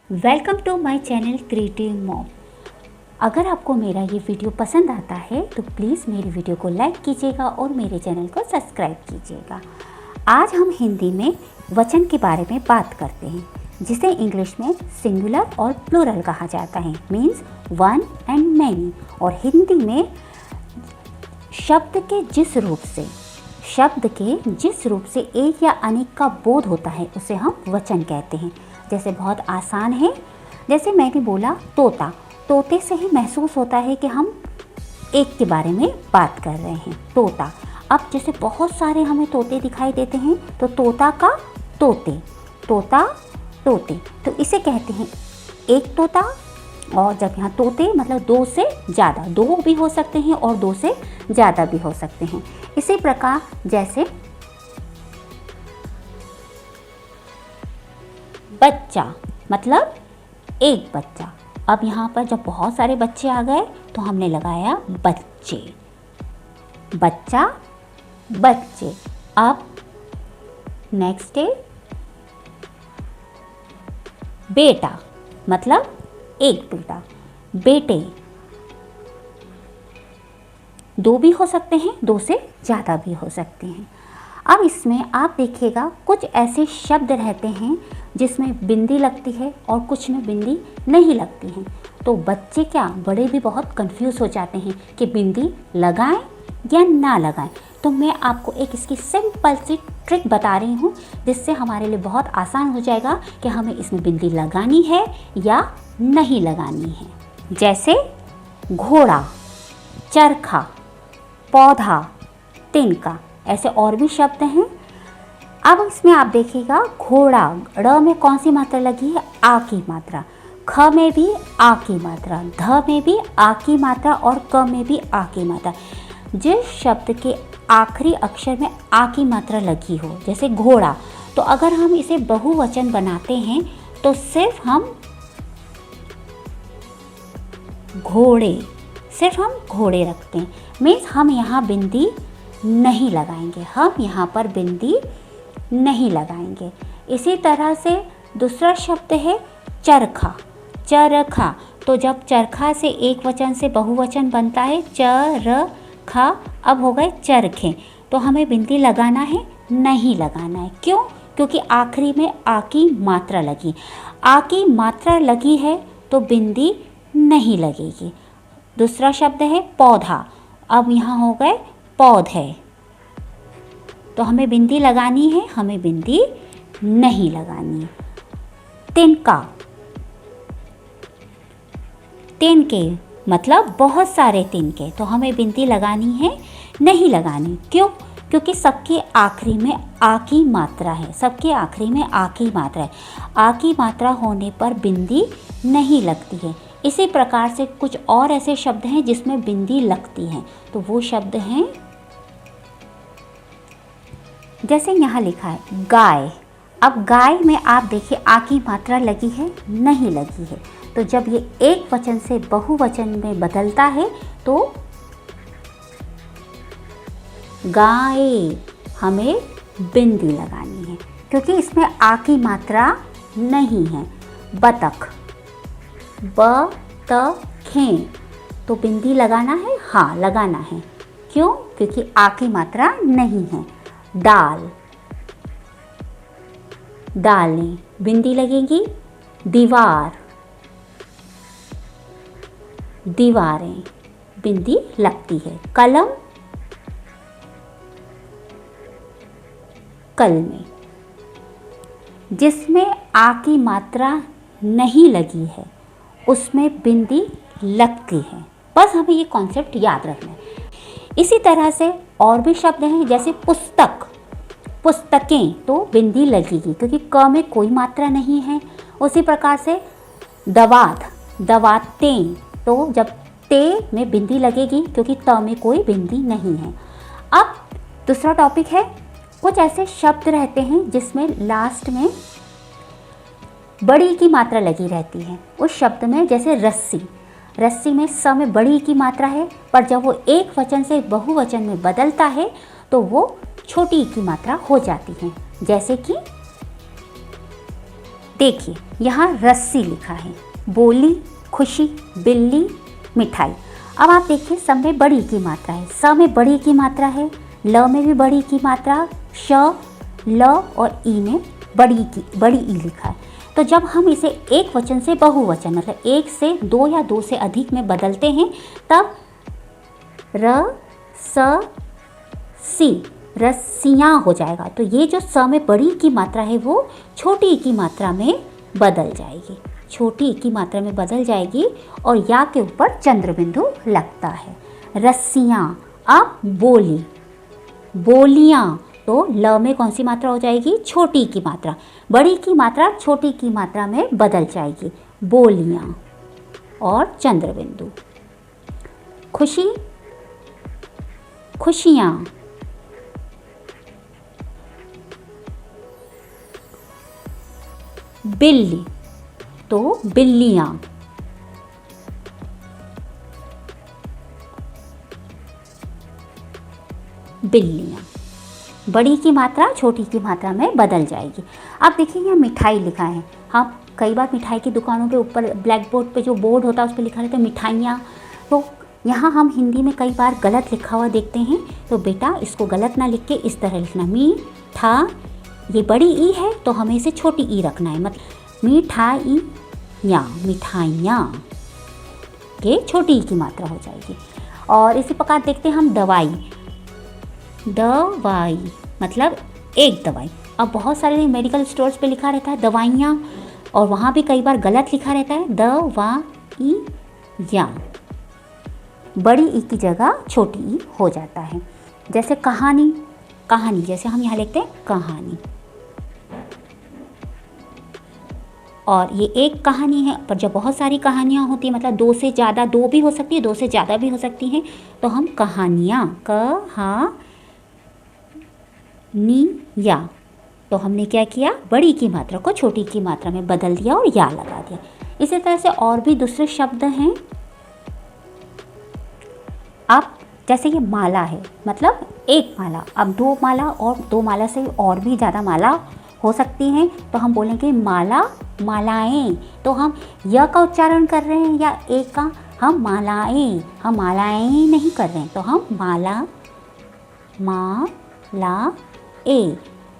Welcome to my channel creative mom. अगर आपको मेरा ये वीडियो पसंद आता है तो प्लीज़ मेरी वीडियो को लाइक कीजिएगा और मेरे चैनल को सब्सक्राइब कीजिएगा। आज हम हिंदी में वचन के बारे में बात करते हैं, जिसे इंग्लिश में सिंगुलर और प्लूरल कहा जाता है, मीन्स वन एंड मैनी। और हिंदी में शब्द के जिस रूप से एक या अनेक का बोध होता है उसे हम वचन कहते हैं। जैसे बहुत आसान है, जैसे मैंने बोला तोता, तोते से ही महसूस होता है कि हम एक के बारे में बात कर रहे हैं, तोता। अब जैसे बहुत सारे हमें तोते दिखाई देते हैं तो तोता का तोते, तोता तोते, तो इसे कहते हैं एक तोता। और जब यहाँ तोते मतलब दो से ज़्यादा, दो भी हो सकते हैं और दो से ज़्यादा भी हो सकते हैं। इसी प्रकार जैसे बच्चा मतलब एक बच्चा। अब यहाँ पर जब बहुत सारे बच्चे आ गए तो हमने लगाया बच्चे, बच्चा बच्चे। अब नेक्स्ट है बेटा मतलब एक बेटा, बेटे। दो भी हो सकते हैं, दो से ज़्यादा भी हो सकते हैं। अब इसमें आप देखिएगा कुछ ऐसे शब्द रहते हैं जिसमें बिंदी लगती है और कुछ में बिंदी नहीं लगती है। तो बच्चे क्या, बड़े भी बहुत कंफ्यूज हो जाते हैं कि बिंदी लगाएं या ना लगाएं। तो मैं आपको एक इसकी सिंपल सी ट्रिक बता रही हूँ, जिससे हमारे लिए बहुत आसान हो जाएगा कि हमें इसमें बिंदी लगानी है या नहीं लगानी है। जैसे घोड़ा, चरखा, पौधा, तिनका, ऐसे और भी शब्द हैं। अब इसमें आप देखिएगा घोड़ा, ड़ में कौन सी मात्रा लगी है, आ की मात्रा। ख में भी आ की मात्रा, ध में भी आ की मात्रा और क में भी आ की मात्रा। जिस शब्द के आखिरी अक्षर में आ की मात्रा लगी हो, जैसे घोड़ा, तो अगर हम इसे बहुवचन बनाते हैं तो सिर्फ हम घोड़े रखते हैं, मीन्स हम यहाँ बिंदी नहीं लगाएंगे, हम यहाँ पर बिंदी नहीं लगाएंगे। इसी तरह से दूसरा शब्द है चरखा, चरखा। तो जब चरखा से एक वचन से बहुवचन बनता है चरखा, अब हो गए चरखे, तो हमें बिंदी लगाना है, नहीं लगाना है। क्यों? क्योंकि आखिरी में आ की मात्रा लगी, आ की मात्रा लगी है तो बिंदी नहीं लगेगी। दूसरा शब्द है पौधा, अब यहाँ हो गए पौधे, तो हमें बिंदी लगानी है, हमें बिंदी नहीं लगानी है। तिनका, तिनके मतलब बहुत सारे तिनके, तो हमें बिंदी लगानी है, नहीं लगानी। क्यों? क्योंकि सबके आखिरी में आ की मात्रा है, सबके आखिरी में आ की मात्रा है, आ की मात्रा होने पर बिंदी नहीं लगती है। इसी प्रकार से कुछ और ऐसे शब्द हैं जिसमें बिंदी लगती है, तो वो शब्द हैं जैसे यहाँ लिखा है गाय। अब गाय में आप देखिए आ की मात्रा लगी है, नहीं लगी है। तो जब ये एक वचन से बहुवचन में बदलता है तो गाय, हमें बिंदी लगानी है क्योंकि इसमें आ की मात्रा नहीं है। बतख, बतखें, तो बिंदी लगाना है, हाँ लगाना है। क्यों? क्योंकि आ की मात्रा नहीं है। दाल, दालें, बिंदी लगेगी। दीवार, दीवारें, बिंदी लगती है। कलम, कलमें। जिसमें आ की मात्रा नहीं लगी है उसमें बिंदी लगती है। बस हमें ये कॉन्सेप्ट याद रखना है। इसी तरह से और भी शब्द हैं, जैसे पुस्तक, पुस्तकें, तो बिंदी लगेगी क्योंकि क में कोई मात्रा नहीं है। उसी प्रकार से दवात, दवातें, तो जब ते में बिंदी लगेगी क्योंकि त में कोई बिंदी नहीं है। अब दूसरा टॉपिक है, कुछ ऐसे शब्द रहते हैं जिसमें लास्ट में बड़ी की मात्रा लगी रहती है। उस शब्द में जैसे रस्सी, रस्सी में स में बड़ी की मात्रा है, पर जब वो एक वचन से बहुवचन में बदलता है तो वो छोटी की मात्रा हो जाती है। जैसे कि देखिए यहाँ रस्सी लिखा है, बोली, खुशी, बिल्ली, मिठाई। अब आप देखिए सब में बड़ी की मात्रा है, स में बड़ी की मात्रा है, ल में भी बड़ी की मात्रा, श, ल और ई में बड़ी ई लिखा है। तो जब हम इसे एक वचन से बहुवचन मतलब एक से दो या दो से अधिक में बदलते हैं तब र स सी रस्सियाँ हो जाएगा। तो ये जो स में बड़ी की मात्रा है वो छोटी की मात्रा में बदल जाएगी, छोटी की मात्रा में बदल जाएगी और या के ऊपर चंद्र बिंदु लगता है। रस्सियाँ। अब बोली, बोलियाँ, तो ल में कौन सी मात्रा हो जाएगी? छोटी की मात्रा, बड़ी की मात्रा छोटी की मात्रा में बदल जाएगी, बोलियाँ और चंद्र बिंदु। खुशी, खुशियाँ, बिल्ली, तो बिल्लियाँ, बिल्लियाँ। बड़ी की मात्रा छोटी की मात्रा में बदल जाएगी। अब देखिए यहाँ मिठाई लिखा है। हाँ, कई बार मिठाई की दुकानों पे ऊपर ब्लैक बोर्ड पे जो बोर्ड होता है उस पर लिखा रहता है मिठाइयाँ। तो यहाँ हम हिंदी में कई बार गलत लिखा हुआ देखते हैं, तो बेटा इसको गलत ना लिख के इस तरह लिखना, मीठा, ये बड़ी ई है तो हमें इसे छोटी ई रखना है, मतलब मिठाइयाँ, मिठाइयाँ, ये छोटी ई की मात्रा हो जाएगी। और इसी प्रकार देखते हैं हम दवाई, दवाई मतलब एक दवाई। अब बहुत सारे मेडिकल स्टोर्स पे लिखा रहता है दवाइयाँ और वहाँ भी कई बार गलत लिखा रहता है दवाइयाँ, बड़ी ई की जगह छोटी ई हो जाता है। जैसे कहानी, कहानी जैसे हम यहाँ लिखते हैं कहानी, और ये एक कहानी है, पर जब बहुत सारी कहानियाँ होती हैं मतलब दो से ज़्यादा, दो भी हो सकती है, दो से ज़्यादा भी हो सकती हैं, तो हम कहानियाँ, कहानियाँ, तो हमने क्या किया? बड़ी की मात्रा को छोटी की मात्रा में बदल दिया और या लगा दिया। इसी तरह से और भी दूसरे शब्द हैं। अब जैसे ये माला है, मतलब एक माला, अब दो माला और दो माला से और भी ज़्यादा माला हो सकती हैं, तो हम बोलेंगे माला, मालाएं। तो हम य का उच्चारण कर रहे हैं या ए का? हम मालाएं, हम मालाएं नहीं कर रहे हैं, तो हम माला, माला ए,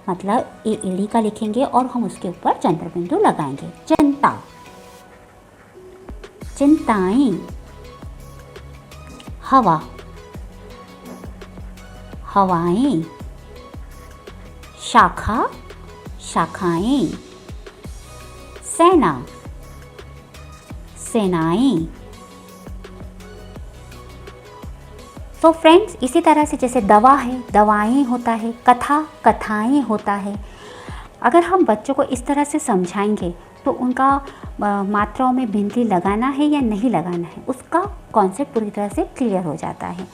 मतलब ए एड़ी का लिखेंगे और हम उसके ऊपर चंद्र बिंदु लगाएंगे। चिंता, चिंताएं, हवा, हवाएं, शाखा, शाखाएं, सेना, सेनाएं। तो फ्रेंड्स, इसी तरह से जैसे दवा है, दवाएं होता है, कथा, कथाएं होता है। अगर हम बच्चों को इस तरह से समझाएंगे तो उनका मात्राओं में बिंदी लगाना है या नहीं लगाना है, उसका कॉन्सेप्ट पूरी तरह से क्लियर हो जाता है।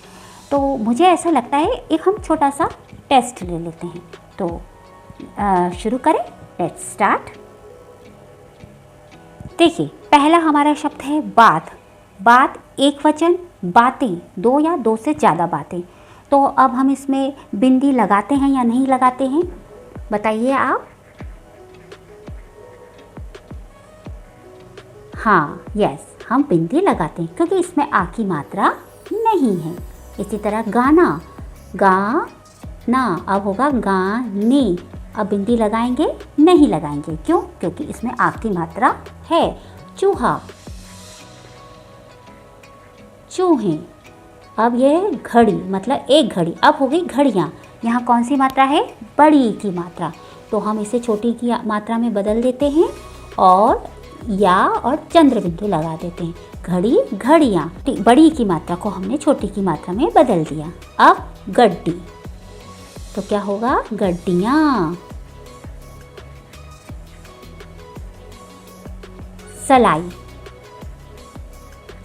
तो मुझे ऐसा लगता है एक हम छोटा सा टेस्ट ले लेते हैं। तो शुरू करें, लेट्स स्टार्ट। देखिए पहला हमारा शब्द है बात। बात एक वचन, बातें दो या दो से ज़्यादा बातें। तो अब हम इसमें बिंदी लगाते हैं या नहीं लगाते हैं, बताइए आप। हाँ, यस, हम बिंदी लगाते हैं क्योंकि इसमें आ की मात्रा नहीं है। इसी तरह गाना, गाना अब होगा गाने। अब बिंदी लगाएंगे? नहीं लगाएंगे। क्यों? क्योंकि इसमें आ की मात्रा है। चूहा, चूहे। अब ये घड़ी, मतलब एक घड़ी, अब हो गई घड़ियाँ। यहाँ कौन सी मात्रा है? बड़ी की मात्रा। तो हम इसे छोटी की मात्रा में बदल देते हैं और या और चंद्र बिंदु लगा देते हैं। घड़ी, घड़ियाँ। बड़ी की मात्रा को हमने छोटी की मात्रा में बदल दिया। अब गड्डी, तो क्या होगा? गड्डियाँ। सलाई,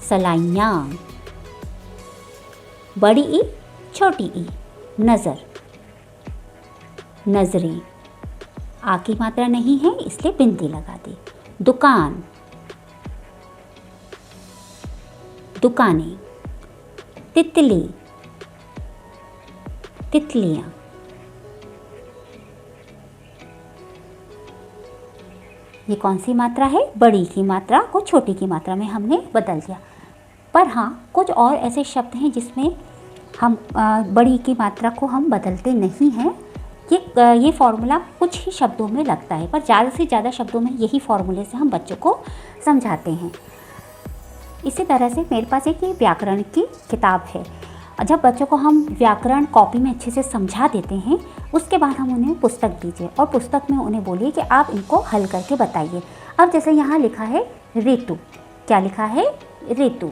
सलाइयाँ। बड़ी ई, छोटी ई। नज़र, नज़रें। आ की मात्रा नहीं है इसलिए बिंदी लगा दी। दुकान, दुकानें। तितली, तितलियाँ। ये कौन सी मात्रा है, बड़ी की मात्रा को छोटी की मात्रा में हमने बदल दिया। पर हाँ, कुछ और ऐसे शब्द हैं जिसमें हम बड़ी की मात्रा को हम बदलते नहीं हैं। ये फॉर्मूला कुछ ही शब्दों में लगता है, पर ज़्यादा से ज़्यादा शब्दों में यही फॉर्मूले से हम बच्चों को समझाते हैं। इसी तरह से मेरे पास एक व्याकरण की किताब है। जब बच्चों को हम व्याकरण कॉपी में अच्छे से समझा देते हैं, उसके बाद हम उन्हें पुस्तक दीजिए और पुस्तक में उन्हें बोलिए कि आप इनको हल करके बताइए। अब जैसे यहाँ लिखा है ऋतु, क्या लिखा है, ऋतु।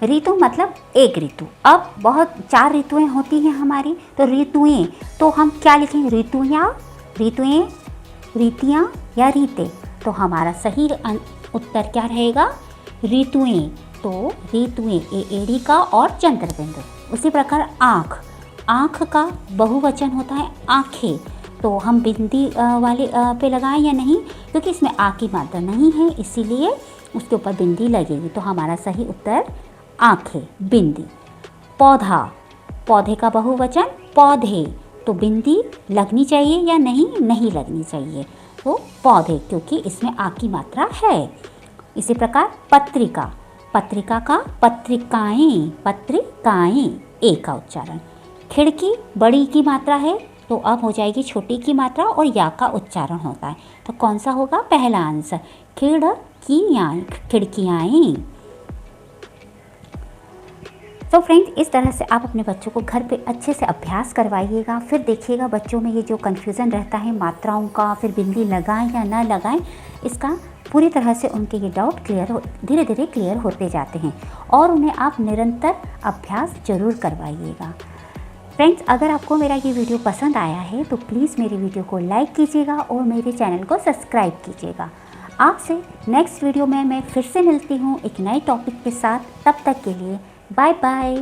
ऋतु मतलब एक ऋतु। अब बहुत 4 ऋतुएं होती हैं हमारी, तो ऋतुएं, तो हम क्या लिखें, ऋतुयाँ, ऋतुएं, रीतियाँ या रीते। तो हमारा सही उत्तर क्या रहेगा, ऋतुएं। तो ऋतुएं, एड़ी का और चंद्र बिंदु। उसी प्रकार आँख, आँख का बहुवचन होता है आँखें। तो हम बिंदी वाले पे लगाएं या नहीं, क्योंकि इसमें आ की मात्रा नहीं है, इसीलिए उसके ऊपर बिंदी लगेगी। तो हमारा सही उत्तर आँखें, बिंदी। पौधा, पौधे का बहुवचन पौधे। तो बिंदी लगनी चाहिए या नहीं, नहीं लगनी चाहिए। तो पौधे, क्योंकि इसमें आ की मात्रा है। इसी प्रकार पत्रिका, पत्रिका का पत्रिकाएं, पत्रिकाएं, ए का उच्चारण। खिड़की बड़ी की मात्रा है, तो अब हो जाएगी छोटी की मात्रा और या का उच्चारण होता है। तो कौन सा होगा पहला आंसर, खिड़कियाँ, खिड़कियाँ। तो फ्रेंड्स, इस तरह से आप अपने बच्चों को घर पे अच्छे से अभ्यास करवाइएगा। फिर देखिएगा बच्चों में ये जो कन्फ्यूज़न रहता है मात्राओं का, फिर बिंदी लगाएं या ना लगाएं, इसका पूरी तरह से उनके ये डाउट धीरे धीरे क्लियर होते जाते हैं। और उन्हें आप निरंतर अभ्यास ज़रूर करवाइएगा। फ्रेंड्स, अगर आपको मेरा ये वीडियो पसंद आया है तो प्लीज़ मेरी वीडियो को लाइक कीजिएगा और मेरे चैनल को सब्सक्राइब कीजिएगा। आपसे नेक्स्ट वीडियो में मैं फिर से मिलती हूँ एक नए टॉपिक के साथ। तब तक के लिए बाय बाय।